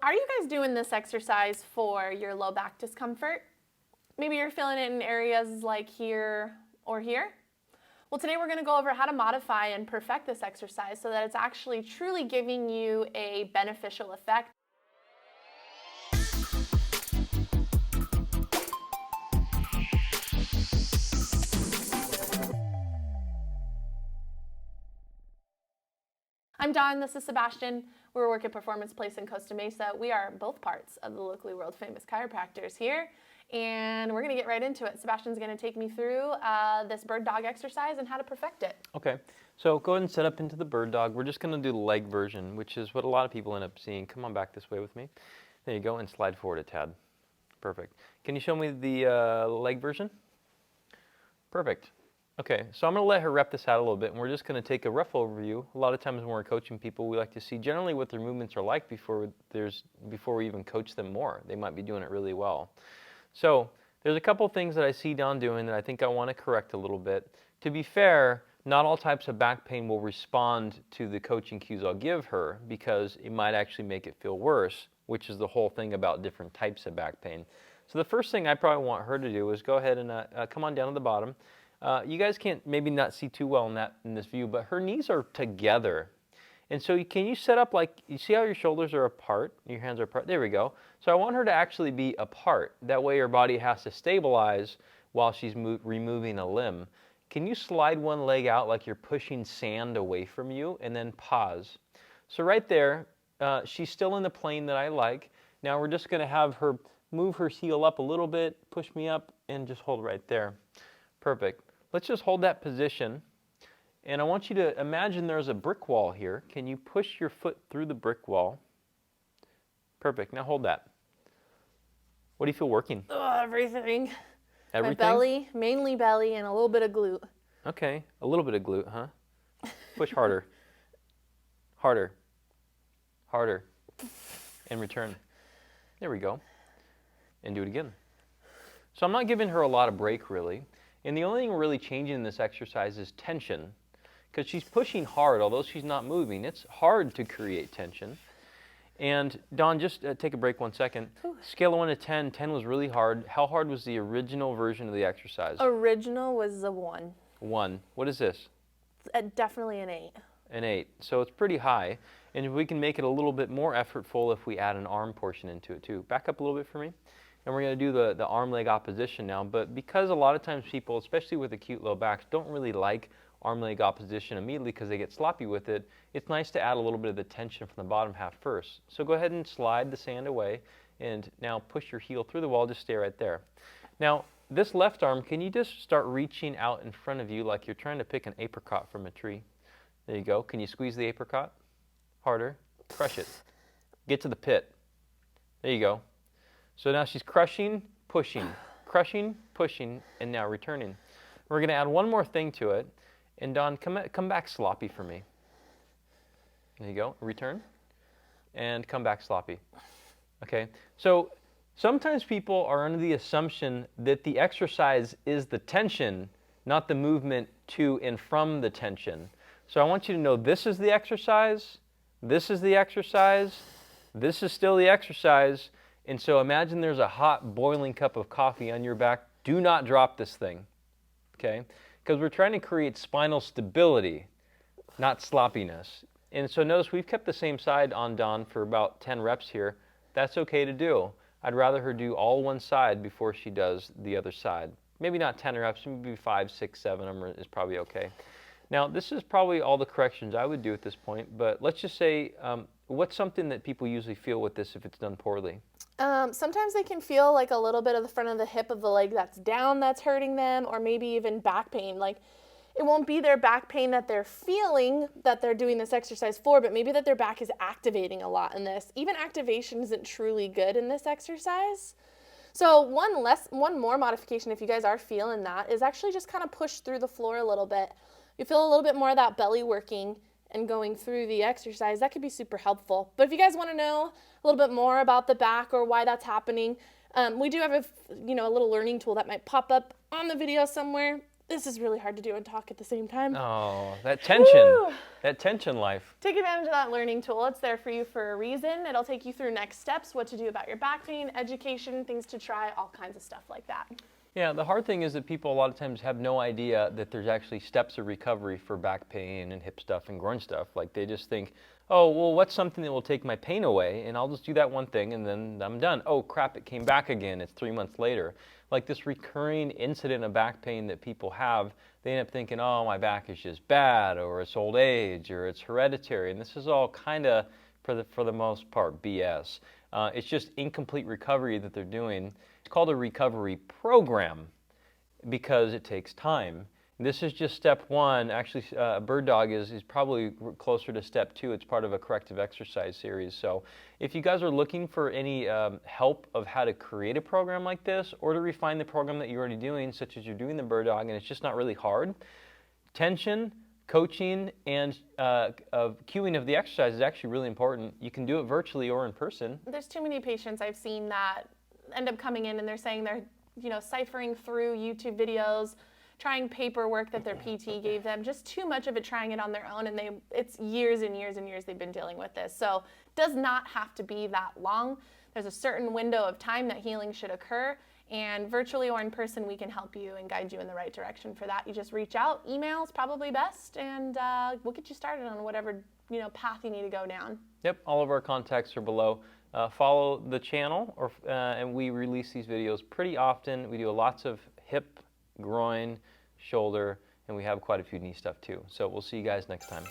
Are you guys doing this exercise for your low back discomfort? Maybe you're feeling it in areas like here or here. Well, today we're going to go over how to modify and perfect this exercise so that it's actually truly giving you a beneficial effect. I'm Dawn, this is Sebastian. We work at Performance Place in Costa Mesa. We are both parts of the locally world famous chiropractors here, and we're gonna get right into it. Sebastian's gonna take me through this bird dog exercise and how to perfect it. Okay, so go ahead and set up into the bird dog. We're just gonna do the leg version, which is what a lot of people end up seeing. Come on back this way with me. There you go, and slide forward a tad. Perfect. Can you show me the leg version? Perfect. Okay, so I'm going to let her rep this out a little bit, and we're just going to take a rough overview. A lot of times when we're coaching people, we like to see generally what their movements are like before we even coach them more. They might be doing it really well. So there's a couple things that I see Dawn doing that I think I want to correct a little bit. To be fair, not all types of back pain will respond to the coaching cues I'll give her because it might actually make it feel worse, which is the whole thing about different types of back pain. So the first thing I probably want her to do is go ahead and come on down to the bottom. You guys can't maybe not see too well in this view, but her knees are together. And so can you set up like, you see how your shoulders are apart, your hands are apart? There we go. So I want her to actually be apart. That way her body has to stabilize while she's removing a limb. Can you slide one leg out like you're pushing sand away from you and then pause? So right there, she's still in the plane that I like. Now we're just gonna have her move her heel up a little bit, push me up, and just hold right there. Perfect. Let's just hold that position, and I want you to imagine there's a brick wall here. Can you push your foot through the brick wall? Perfect. Now hold that. What do you feel working? Everything. Everything? My belly, mainly belly, and a little bit of glute. Okay, a little bit of glute, huh? Push harder. Harder. Harder. And return. There we go. And do it again. So I'm not giving her a lot of break, really. And the only thing we're really changing in this exercise is tension, because she's pushing hard, although she's not moving. It's hard to create tension. And Dawn, just take a break 1 second. Scale of 1 to 10, 10 was really hard. How hard was the original version of the exercise? Original was a 1. 1. What is this? Definitely an 8. An 8. So it's pretty high. And if we can make it a little bit more effortful if we add an arm portion into it too. Back up a little bit for me. And we're going to do the arm-leg opposition now, but because a lot of times people, especially with acute low backs, don't really like arm-leg opposition immediately because they get sloppy with it, it's nice to add a little bit of the tension from the bottom half first. So go ahead and slide the sand away, and now push your heel through the wall, just stay right there. Now, this left arm, can you just start reaching out in front of you like you're trying to pick an apricot from a tree? There you go. Can you squeeze the apricot? Harder. Crush it. Get to the pit. There you go. So now she's crushing, pushing, and now returning. We're going to add one more thing to it. And Dawn, come back sloppy for me. There you go. Return. And come back sloppy. Okay. So sometimes people are under the assumption that the exercise is the tension, not the movement to and from the tension. So I want you to know this is the exercise, this is the exercise, this is still the exercise. And so imagine there's a hot boiling cup of coffee on your back. Do not drop this thing, okay? Because we're trying to create spinal stability, not sloppiness. And so notice we've kept the same side on Dawn for about 10 reps here. That's okay to do. I'd rather her do all one side before she does the other side. Maybe not 10 reps, maybe 5, 6, 7 is probably okay. Now this is probably all the corrections I would do at this point, but let's just say, what's something that people usually feel with this if it's done poorly? Sometimes they can feel like a little bit of the front of the hip of the leg that's down that's hurting them, or maybe even back pain. Like it won't be their back pain that they're feeling that they're doing this exercise for, but maybe that their back is activating a lot in this. Even activation isn't truly good in this exercise. So one more modification, if you guys are feeling that, is actually just kind of push through the floor a little bit. You feel a little bit more of that belly working and going through the exercise. That could be super helpful. But if you guys want to know a little bit more about the back or why that's happening, we do have a little learning tool that might pop up on the video somewhere. This is really hard to do and talk at the same time. Oh, that tension. Woo! That tension life. Take advantage of that learning tool. It's there for you for a reason. It'll take you through next steps, what to do about your back pain, education, things to try, all kinds of stuff like that. Yeah, the hard thing is that people a lot of times have no idea that there's actually steps of recovery for back pain and hip stuff and groin stuff. Like they just think, oh, well, what's something that will take my pain away? And I'll just do that one thing and then I'm done. Oh, crap, it came back again. It's 3 months later. Like this recurring incident of back pain that people have, they end up thinking, oh, my back is just bad, or it's old age, or it's hereditary. And this is all kind of, for the most part, BS. It's just incomplete recovery that they're doing. It's called a recovery program because it takes time. This is just step one. Actually, Birddog is probably closer to step two. It's part of a corrective exercise series. So if you guys are looking for any help of how to create a program like this or to refine the program that you're already doing, such as you're doing the Birddog and it's just not really hard, tension, coaching, and cueing of the exercise is actually really important. You can do it virtually or in person. There's too many patients I've seen that end up coming in and they're saying they're, ciphering through YouTube videos, trying paperwork that their PT gave them, just too much of it, trying it on their own, and it's years and years and years they've been dealing with this. So it does not have to be that long. There's a certain window of time that healing should occur, and virtually or in person we can help you and guide you in the right direction for that. You just reach out, email is probably best, and we'll get you started on whatever path you need to go down. Yep, all of our contacts are below. Follow the channel, and we release these videos pretty often. We do lots of hip, groin, shoulder, and we have quite a few knee stuff too. So we'll see you guys next time.